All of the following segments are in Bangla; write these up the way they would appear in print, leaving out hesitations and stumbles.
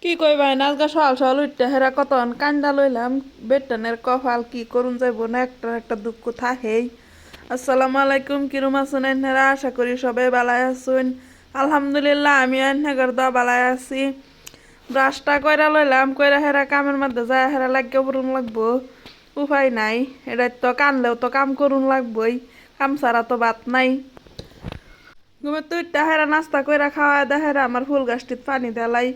কি কইবাই না আজকে সকাল সকাল উঠতে হেরা কতন কান্দা লইলাম বেটানের কপাল কি করুন যাইব না একটা একটা দুঃখ থাকেই। আসসালামু আলাইকুম, কিরম আছেন আপনারা? আশা করি সবাই বালাই আছেন। আলহামদুলিল্লাহ আমি আন্নাগর দা বালাই আছি। ব্রাশটা কইরা লইলাম, কইরা হেরা কামের মধ্যে যায় হেরা লাগিয়ে পড়ুন লাগবো, উপায় নাই। এটা তো কানলেও তো কাম করুন লাগবই, কাম ছাড়া তো বাত নাই। ঘুমে তুই হেরা নাস্তা কইরা খাওয়া দা হেরা আমার ফুল গাছটিত পানি দেলাই,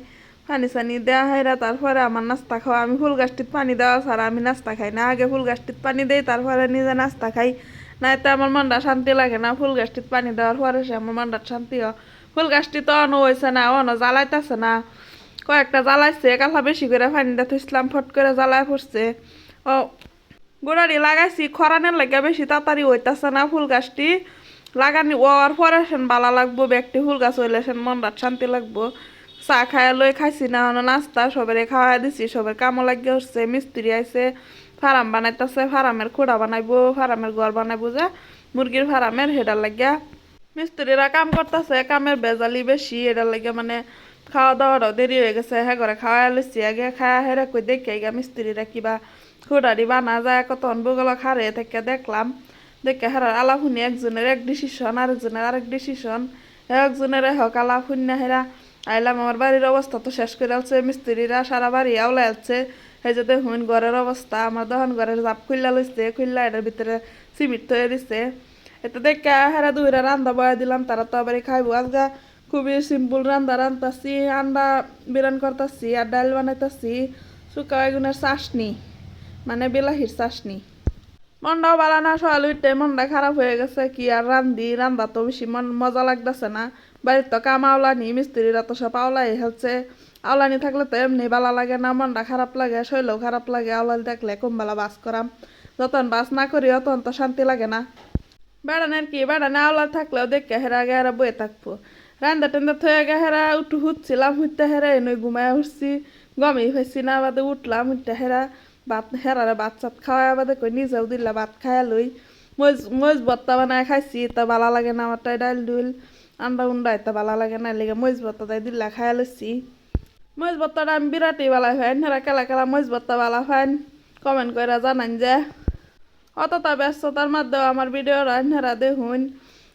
পানি সানি দেওয়া হেরা তারপরে আমার নাস্তা খাওয়া। আমি ফুল গাছটিত পানি দেওয়া ছাড়া আমি নাস্তা খাই না, আগে ফুল গাছটিত পানি দেই তারপরে নিজে নাস্তা খাই, নাই তো আমার মনটা শান্তি লাগে না। ফুল গাছটিত পানি দেওয়ার পরে সে আমার মনটা শান্তি হয়। ফুল গাছটি তো অন হয়েছে না, অন জ্বালাইতেছে না, কয়েকটা জ্বালাইছে কালা বেশি করে পানি দিয়ে ইসলাম ফট করে জ্বালায় পড়ছে। ও গোড়ারি লাগাইছি খরানের লাগে বেশি তাড়াতাড়ি হইতাছে না ফুল গাছটি লাগানি ওর পরে সেন বালা লাগবো, ব্যক্তি ফুল গাছ হইলে সেন মন রাত শান্তি লাগবো। চা খাইয়া লই খাইছি না নাস্তা সবারে খাওয়াই দিছি, সবার কামও লাগিয়ে উঠছে। মিস্ত্রি আইছে, ফার্ম বানাইতেছে, ফার্মের খোড়া বানাইবো, ফার্মের ঘর বানাইবো, যে মুরগির ফার্মের হেডার লাগিয়া মিস্ত্রিরা কাম করতেছে। কামের বেজালি বেশি, এটার লাগে মানে খাওয়া দাওয়াটাও দেরি হয়ে গেছে। হ্যাঁ করে খাওয়া লইছি, আগে খাওয়া হেরা কই দেখে গা মিস্ত্রিরা কিবা খুঁড়ারি বানা যায় কত অনবগুলো খারে থেকে দেখলাম। দেখে হেরার আলাপ শুনি একজনের এক ডিসিশন, আরেকজনের আরেক ডিসিশন, একজনের হক আলাপ শুনি হেরা আইলাম। আমার বাড়ির অবস্থা তো শেষ করে আছে, মিস্ত্রিরা সারা বাড়ি আওলাই আছে। এই যে দেখুন ঘরের অবস্থা, আমার দহন ঘরের জাপ খুললা লইছে, খুললা এটার ভিতরে সিমেন্ট থয়ে দিছে। এতে দেখে হেরা দুইরা রান্দা বয়া দিলাম, তারা তো আবার খাইবো। আজকে খুবই সিম্পল রান্দা রান্তাছি, আন্ডা বিরান করতেছি আর ডাল বানাইতেছি, শুকা বেগুনের চাশনি মানে বিলাহির চাশনি। মনটাও ভালো না, সকাল উঠতে মনটা খারাপ হয়ে গেছে। কি আর রান্ধি, রান্ধা তো বেশি মজা লাগতেছে না। বাড়ির তো কাম আওলানি, মিস্ত্রিরা তো সব আওলাই হচ্ছে। আওলানি থাকলে তো এমনি ভালো লাগে না, মনটা খারাপ লাগে, শৈলও খারাপ লাগে। আওলানি থাকলে কমবেলা বাস করাম, যতন বাস না করি অতন তো শান্তি লাগে না। বেড়ানের কি বেড়ানে আওলা থাকলেও দেখে হেরা আগে হেরা বয়ে থাকবো। রান্দা টান্দা থয়ে গে হেরা উঠু হুচ্ছিলাম, হুইতে হেরা এনে ঘুমায় উঠছি, গমেই হয়েছি না, বাদে উঠলাম উঠতে হেরা ভাত হেরারে ভাত চাত খাওয়া বাদে কই নিজেও দিলা ভাত খাইয়া লই। মজ ভর্তা বানায় খাইছি, তা ভালো লাগে না আমার, তাই ডাল ডুল আন্ডা উন্ডা এত ভালো লাগে না, লেগে মজ ভর্তা তাই দিলা খাইয়া লইছি। মজ ভর্তাটা আমি বিরাটই ভালো ফাইন, হেরা কেলা কেলা মজ ভর্তা ভালো ফাইন কমেন্ট করে জানান যে। অতটা ব্যস্ততার মধ্যেও আমার ভিডিও রান্নারা দেখুন,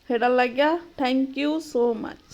সেটার লাগিয়া থ্যাংক ইউ সো মাচ।